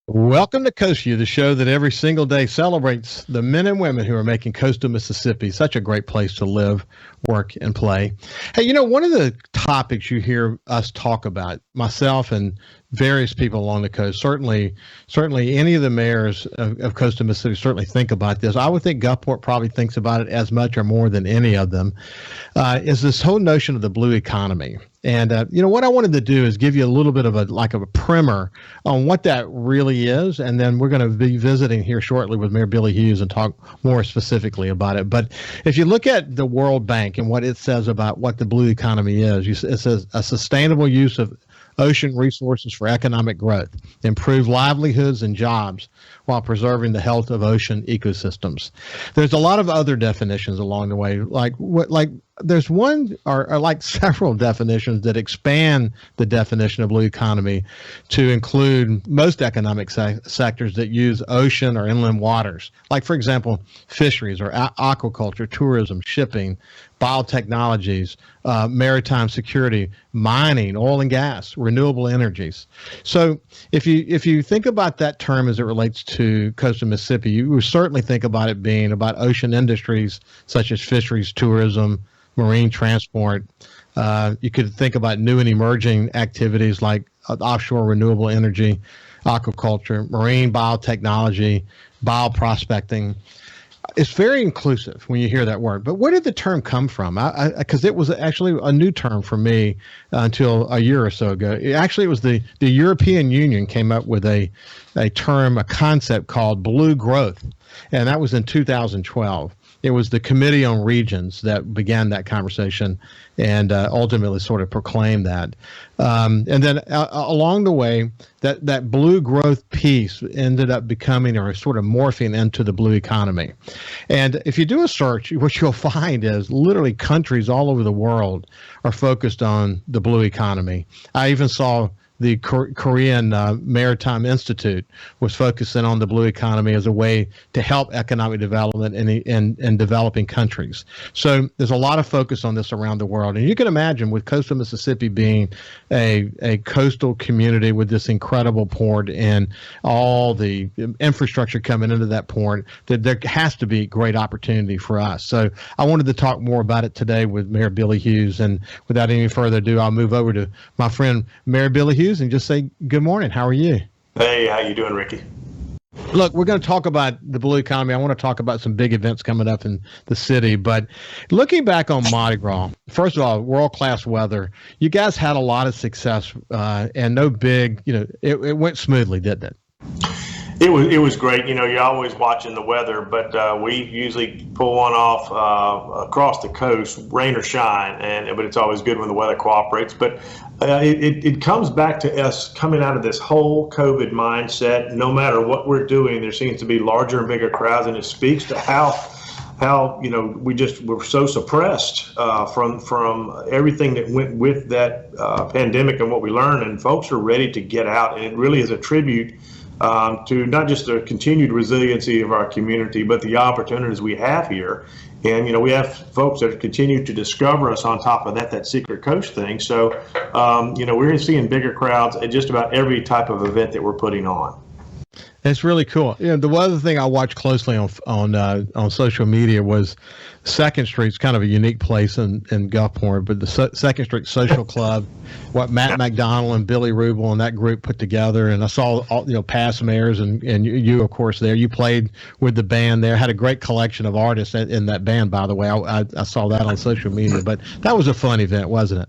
Welcome to Coast Vue, the show that every single day celebrates the men and women who are making coastal Mississippi such a great place to live, work, and play. Hey, one of the topics you hear us talk about, myself and various people along the coast, certainly any of the mayors of coastal Mississippi certainly think about this. I would think Gulfport probably thinks about it as much or more than any of them, is this whole notion of the blue economy. And, what I wanted to do is give you a little bit of a primer on what that really is. And then we're going to be visiting here shortly with Mayor Billy Hewes and talk more specifically about it. But if you look at the World Bank and what it says about what the blue economy is, it says a sustainable use of ocean resources for economic growth, improve livelihoods and jobs while preserving the health of ocean ecosystems. There's a lot of other definitions along the way, like there's one or like several definitions that expand the definition of blue economy to include most economic sectors that use ocean or inland waters. Like, for example, fisheries or aquaculture, tourism, shipping, biotechnologies, maritime security, mining, oil and gas, renewable energies. So if you think about that term as it relates to coastal Mississippi, you would certainly think about it being about ocean industries such as fisheries, tourism, marine transport. You could think about new and emerging activities like offshore renewable energy, aquaculture, marine biotechnology, bioprospecting. It's very inclusive when you hear that word. But where did the term come from? Because it was actually a new term for me until a year or so ago. It was the European Union came up with a term, a concept called blue growth, and that was in 2012. It was the Committee on Regions that began that conversation and ultimately sort of proclaimed that. And then along the way, that blue growth piece ended up becoming or sort of morphing into the blue economy. And if you do a search, what you'll find is literally countries all over the world are focused on the blue economy. I even saw the Korean Maritime Institute was focusing on the blue economy as a way to help economic development in developing countries. So there's a lot of focus on this around the world. And you can imagine with coastal Mississippi being a coastal community with this incredible port and all the infrastructure coming into that port, that there has to be great opportunity for us. So I wanted to talk more about it today with Mayor Billy Hewes. And without any further ado, I'll move over to my friend Mayor Billy Hewes and just say good morning. How are you? Hey, how you doing, Ricky? Look, we're going to talk about the blue economy. I want to talk about some big events coming up in the city. But looking back on Mardi Gras, first of all, world-class weather. You guys had a lot of success and no big, it went smoothly, didn't it? It was great. You're always watching the weather, but we usually pull one off across the coast, rain or shine, but it's always good when the weather cooperates. But it comes back to us coming out of this whole COVID mindset. No matter what we're doing, there seems to be larger and bigger crowds, and it speaks to how we're so suppressed from everything that went with that pandemic and what we learned, and folks are ready to get out, and it really is a tribute to not just the continued resiliency of our community, but the opportunities we have here. And, we have folks that continue to discover us on top of that Secret Coast thing. So, we're seeing bigger crowds at just about every type of event that we're putting on. It's really cool. The other thing I watched closely on social media was Second Street's kind of a unique place in Gulfport, but the Second Street Social Club, what Matt McDonald and Billy Rubel and that group put together, and I saw all past mayors and you of course there. You played with the band there, had a great collection of artists in that band, by the way. I saw that on social media, but that was a fun event, wasn't it?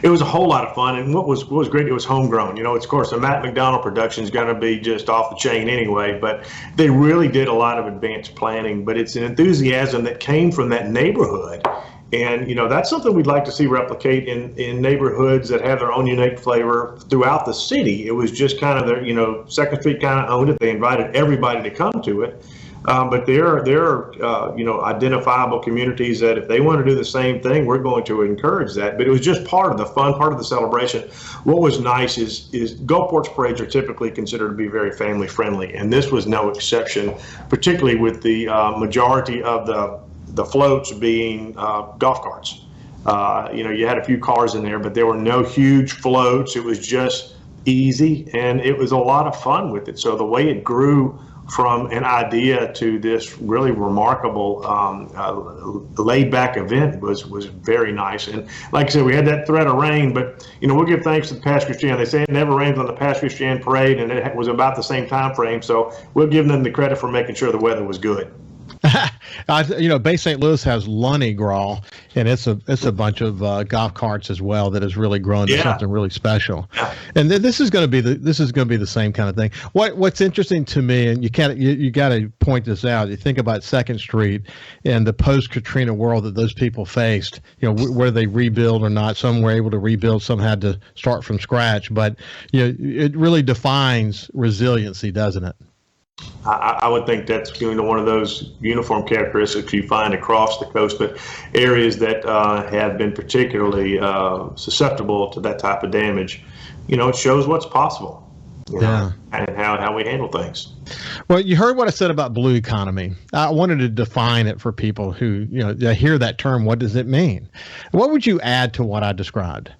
It was a whole lot of fun, and what was great, it was homegrown. It's, of course, the Matt McDonald production is going to be just off the chain anyway, but they really did a lot of advanced planning. But it's an enthusiasm that came from that neighborhood, and that's something we'd like to see replicate in neighborhoods that have their own unique flavor throughout the city. It was just kind of their, Second Street kind of owned it. They invited everybody to come to it. But there are identifiable communities that if they want to do the same thing, we're going to encourage that. But it was just part of the fun, part of the celebration. What was nice is Gulfport's parades are typically considered to be very family friendly, and this was no exception, particularly with the majority of the floats being golf carts. You had a few cars in there, but there were no huge floats. It was just easy, and it was a lot of fun with it. So the way it grew from an idea to this really remarkable laid-back event was very nice. And like I said, we had that threat of rain, but we'll give thanks to the Pass Christian. They say it never rains on the Pass Christian parade, and it was about the same time frame. So we'll give them the credit for making sure the weather was good. Bay St. Louis has Lunny Grawl, and it's a bunch of golf carts as well that has really grown to something really special. Yeah. And this is going to be the same kind of thing. What's interesting to me, and you got to point this out. You think about 2nd Street and the post-Katrina world that those people faced. Whether they rebuild or not, some were able to rebuild, some had to start from scratch. But it really defines resiliency, doesn't it? I would think that's one of those uniform characteristics you find across the coast, but areas that have been particularly susceptible to that type of damage, it shows what's possible, and how we handle things. Well, you heard what I said about blue economy. I wanted to define it for people who, hear that term. What does it mean? What would you add to what I described?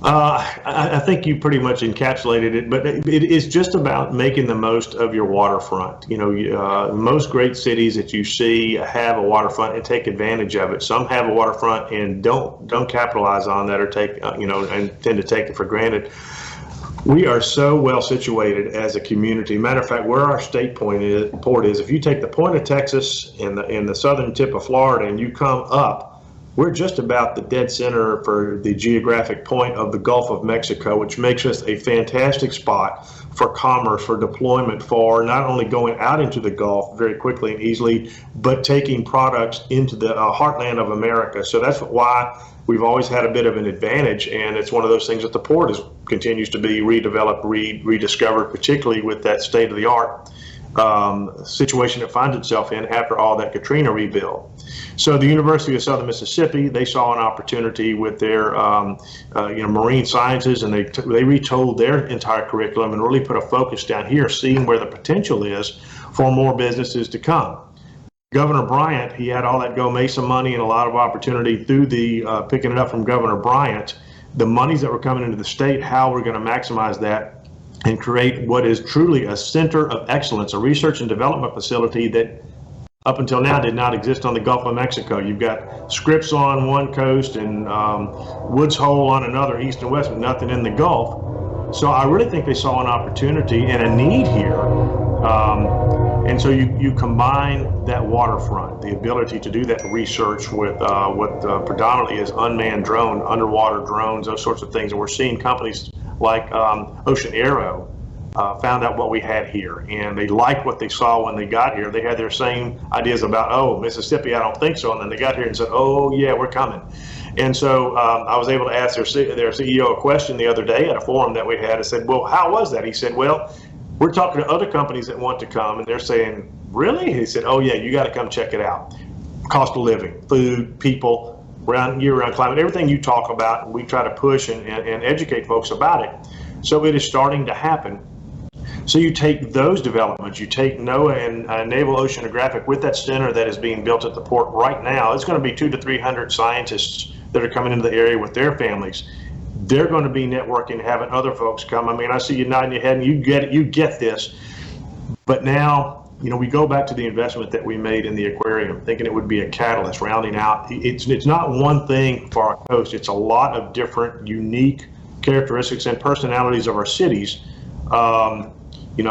I think you pretty much encapsulated it, but it is just about making the most of your waterfront. Most great cities that you see have a waterfront and take advantage of it. Some have a waterfront and don't capitalize on that, or take and tend to take it for granted. We are so well situated as a community. Matter of fact, where our state port is, if you take the point of Texas and the southern tip of Florida and you come up, we're just about the dead center for the geographic point of the Gulf of Mexico, which makes us a fantastic spot for commerce, for deployment, for not only going out into the Gulf very quickly and easily, but taking products into the heartland of America. So that's why we've always had a bit of an advantage, and it's one of those things that the port continues to be redeveloped, rediscovered, particularly with that state-of-the-art situation it finds itself in after all that Katrina rebuild. So the University of Southern Mississippi, they saw an opportunity with their marine sciences, and they retold their entire curriculum and really put a focus down here, seeing where the potential is for more businesses to come. Governor Bryant, he had all that Go Mesa money and a lot of opportunity through the picking it up from Governor Bryant. The monies that were coming into the state, how we're going to maximize that and create what is truly a center of excellence, a research and development facility that up until now did not exist on the Gulf of Mexico. You've got Scripps on one coast and Woods Hole on another, east and west, but nothing in the Gulf. So I really think they saw an opportunity and a need here. And so you combine that waterfront, the ability to do that research with what predominantly is unmanned drone, underwater drones, those sorts of things. And we're seeing companies like Ocean Aero found out what we had here, and they liked what they saw when they got here. They had their same ideas about, oh, Mississippi, I don't think so. And then they got here and said, oh, yeah, we're coming. And so I was able to ask their CEO a question the other day at a forum that we had. I said, well, how was that? He said, well, we're talking to other companies that want to come, and they're saying, really? He said, oh, yeah, you got to come check it out. Cost of living, food, people, year-round climate, everything you talk about, we try to push and educate folks about it. So it is starting to happen. So you take those developments, you take NOAA and Naval Oceanographic with that center that is being built at the port right now. It's going to be 200 to 300 scientists that are coming into the area with their families. They're going to be networking, having other folks come. I mean, I see you nodding your head, and you get this. But now, we go back to the investment that we made in the aquarium, thinking it would be a catalyst, rounding out. It's not one thing for our coast. It's a lot of different, unique characteristics and personalities of our cities. But I'm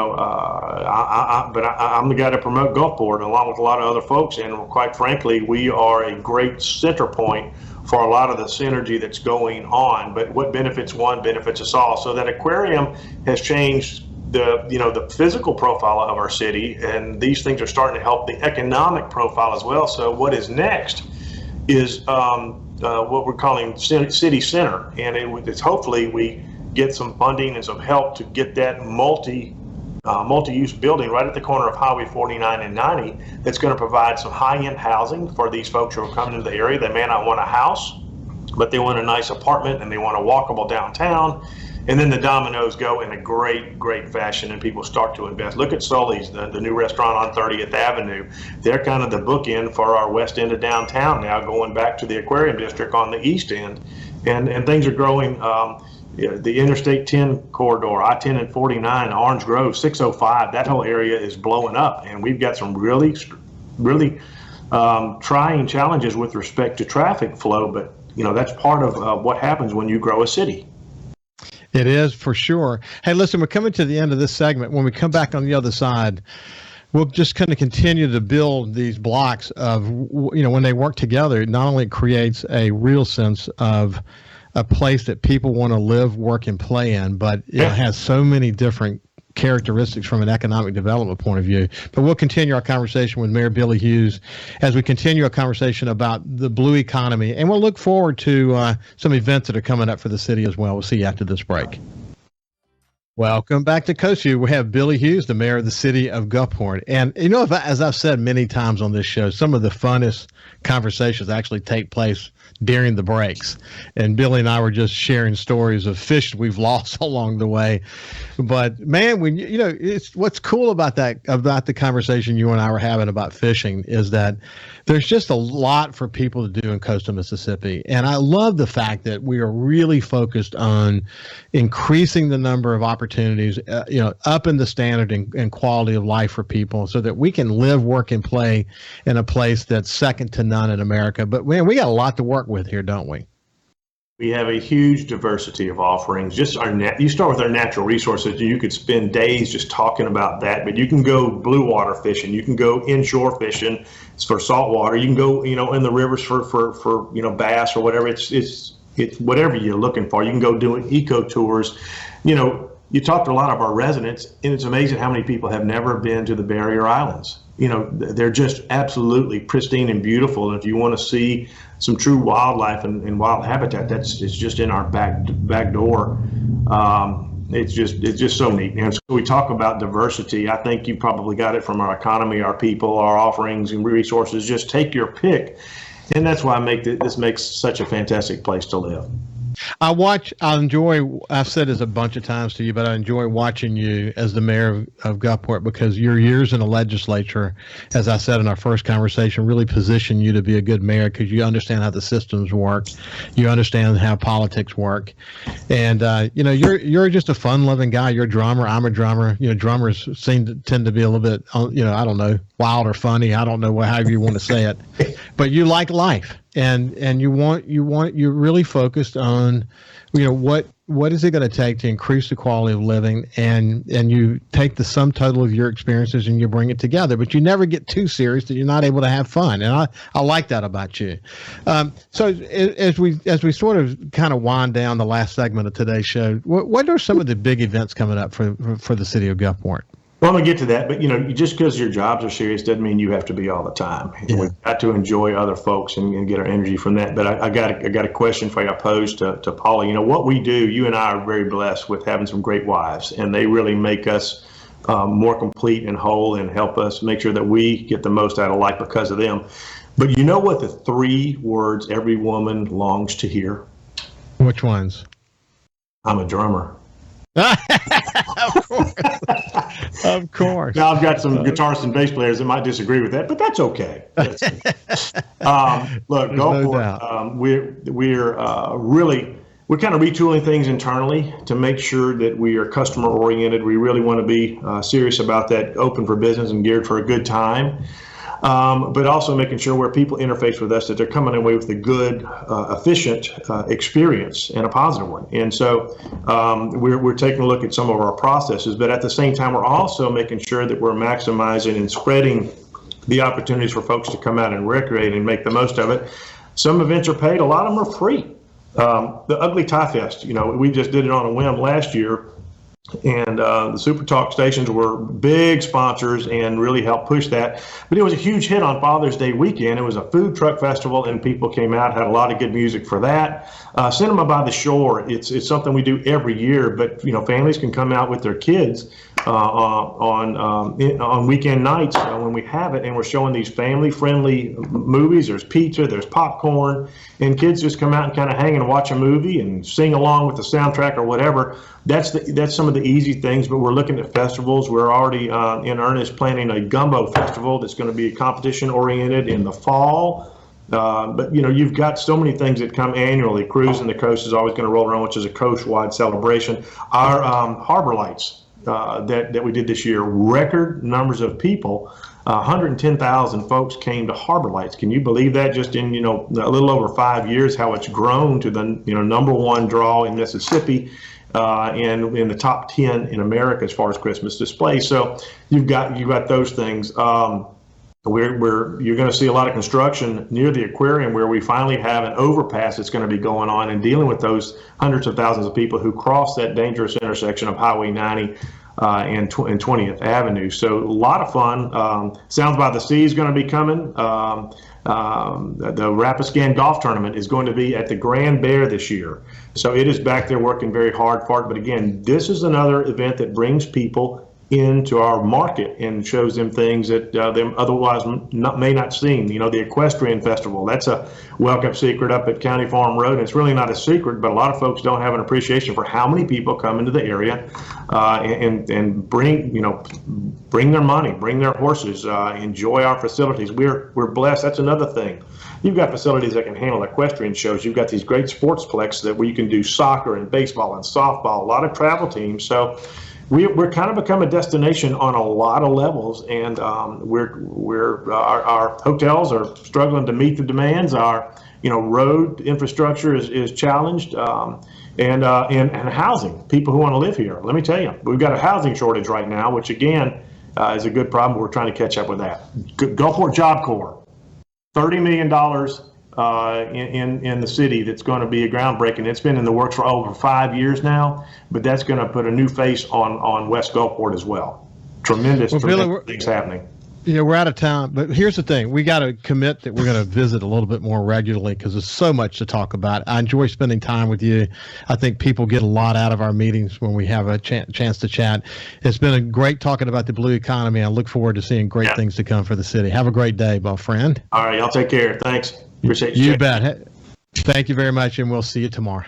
the guy to promote Gulfport along with a lot of other folks, and quite frankly, we are a great center point for a lot of the synergy that's going on. But what benefits one benefits us all. So that aquarium has changed the physical profile of our city, and these things are starting to help the economic profile as well. So what is next is what we're calling city center, and it's hopefully we get some funding and some help to get that multi-use building right at the corner of Highway 49 and 90 that's going to provide some high-end housing for these folks who are coming into the area. They may not want a house, but they want a nice apartment and they want a walkable downtown. And then the dominoes go in a great, great fashion, and people start to invest. Look at Sully's, the new restaurant on 30th Avenue. They're kind of the bookend for our west end of downtown now, going back to the aquarium district on the east end. And things are growing the Interstate 10 corridor, I-10 and 49, Orange Grove, 605, that whole area is blowing up. And we've got some really trying challenges with respect to traffic flow. But, that's part of what happens when you grow a city. It is, for sure. Hey, listen, we're coming to the end of this segment. When we come back on the other side, we'll just kind of continue to build these blocks of, when they work together, it not only creates a real sense of a place that people want to live, work, and play in, but it has so many different characteristics from an economic development point of view. But we'll continue our conversation with Mayor Billy Hewes as we continue a conversation about the blue economy. And we'll look forward to some events that are coming up for the city as well. We'll see you after this break. Welcome back to Coast Vue. We have Billy Hewes, the mayor of the city of Gulfport. And, as I've said many times on this show, some of the funnest conversations actually take place during the breaks. And Billy and I were just sharing stories of fish we've lost along the way. But man, when it's what's cool about the conversation you and I were having about fishing is that there's just a lot for people to do in coastal Mississippi. And I love the fact that we are really focused on increasing the number of opportunities, up in the standard and quality of life for people so that we can live, work, and play in a place that's second to none in America. But man, we got a lot to work with here, don't we? We have a huge diversity of offerings. Just you start with our natural resources. You could spend days just talking about that, but you can go blue water fishing. You can go inshore fishing. It's for saltwater. You can go, in the rivers for bass or whatever. It's whatever you're looking for. You can go doing eco tours. You talk to a lot of our residents, and it's amazing how many people have never been to the Barrier Islands. They're just absolutely pristine and beautiful. And if you want to see some true wildlife and wild habitat, it's just in our back door. It's just so neat. And so we talk about diversity. I think you probably got it from our economy, our people, our offerings and resources. Just take your pick. And that's why this makes such a fantastic place to live. I've said this a bunch of times to you, but I enjoy watching you as the mayor of Gulfport because your years in the legislature, as I said in our first conversation, really position you to be a good mayor because you understand how the systems work. You understand how politics work. And, you're just a fun-loving guy. You're a drummer. I'm a drummer. Drummers tend to be a little bit, I don't know, wild or funny. I don't know however you want to say it. But you like life. And you're really focused on, what is it going to take to increase the quality of living, and you take the sum total of your experiences and you bring it together, but you never get too serious that you're not able to have fun. And I like that about you. So as we sort of kind of wind down the last segment of today's show, what are some of the big events coming up for the city of Gulfport? Well, I'm going to get to that, but just because your jobs are serious doesn't mean you have to be all the time. Yeah. We've got to enjoy other folks and get our energy from that. But I got a question for you. I posed to Paula. What we do, you and I are very blessed with having some great wives, and they really make us more complete and whole and help us make sure that we get the most out of life because of them. But you know what the 3 words every woman longs to hear? Which ones? I'm a drummer. Of course. Of course. Now I've got some guitarists and bass players that might disagree with that, but that's okay. Look, Gulfport, we're kind of retooling things internally to make sure that we are customer oriented. We really want to be serious about that, open for business and geared for a good time. But also making sure where people interface with us that they're coming away with a good, efficient experience and a positive one. And so we're taking a look at some of our processes, but at the same time, we're also making sure that we're maximizing and spreading the opportunities for folks to come out and recreate and make the most of it. Some events are paid, a lot of them are free. The Ugly Tie Fest, we just did it on a whim last year. And the SuperTalk stations were big sponsors and really helped push that. But it was a huge hit on Father's Day weekend. It was a food truck festival, and people came out, had a lot of good music for that. Cinema by the Shore, it's something we do every year, but families can come out with their kids on weekend nights when we have it, and we're showing these family-friendly movies. There's pizza, there's popcorn, and kids just come out and kind of hang and watch a movie and sing along with the soundtrack or whatever. That's some of the easy things, but we're looking at festivals. We're already in earnest planning a gumbo festival that's going to be competition oriented in the fall. But you've got so many things that come annually. Cruising the Coast is always going to roll around, which is a coast-wide celebration. Our harbor lights that we did this year, record numbers of people. 110,000 folks came to Harbor Lights. Can you believe that? Just in a little over 5 years, how it's grown to the number one draw in Mississippi, and in the top 10 in America as far as Christmas displays. So you've got those things. You're going to see a lot of construction near the aquarium, where we finally have an overpass that's going to be going on and dealing with those hundreds of thousands of people who cross that dangerous intersection of Highway 90 and 20th Avenue. So a lot of fun. Sounds by the Sea is going to be coming. The Rapiscan Golf Tournament is going to be at the Grand Bear this year. So it is back there working very hard for it. But again, this is another event that brings people into our market and shows them things that they otherwise may not seen. The Equestrian Festival, that's a well-kept secret up at County Farm Road. And it's really not a secret, but a lot of folks don't have an appreciation for how many people come into the area and bring their money, bring their horses, enjoy our facilities. We're blessed. That's another thing. You've got facilities that can handle equestrian shows. You've got these great sportsplex where you can do soccer and baseball and softball, a lot of travel teams. So we're kind of become a destination on a lot of levels, and our hotels are struggling to meet the demands. Our road infrastructure is challenged, and housing. People who want to live here. Let me tell you, we've got a housing shortage right now, which again is a good problem. We're trying to catch up with that. Gulfport Job Corps, $30 million in the city that's going to be a groundbreaking. It's been in the works for over 5 years now, but that's going to put a new face on West Gulfport as well. Tremendous Billy, things happening. We're out of time, but here's the thing. We got to commit that we're going to visit a little bit more regularly, because there's so much to talk about. I enjoy spending time with you. I think people get a lot out of our meetings when we have a chance to chat. It's been a great talking about the blue economy. I look forward to seeing great things to come for the city. Have a great day, my friend. All right, y'all take care. Thanks. Appreciate you. You bet. Thank you very much, and we'll see you tomorrow.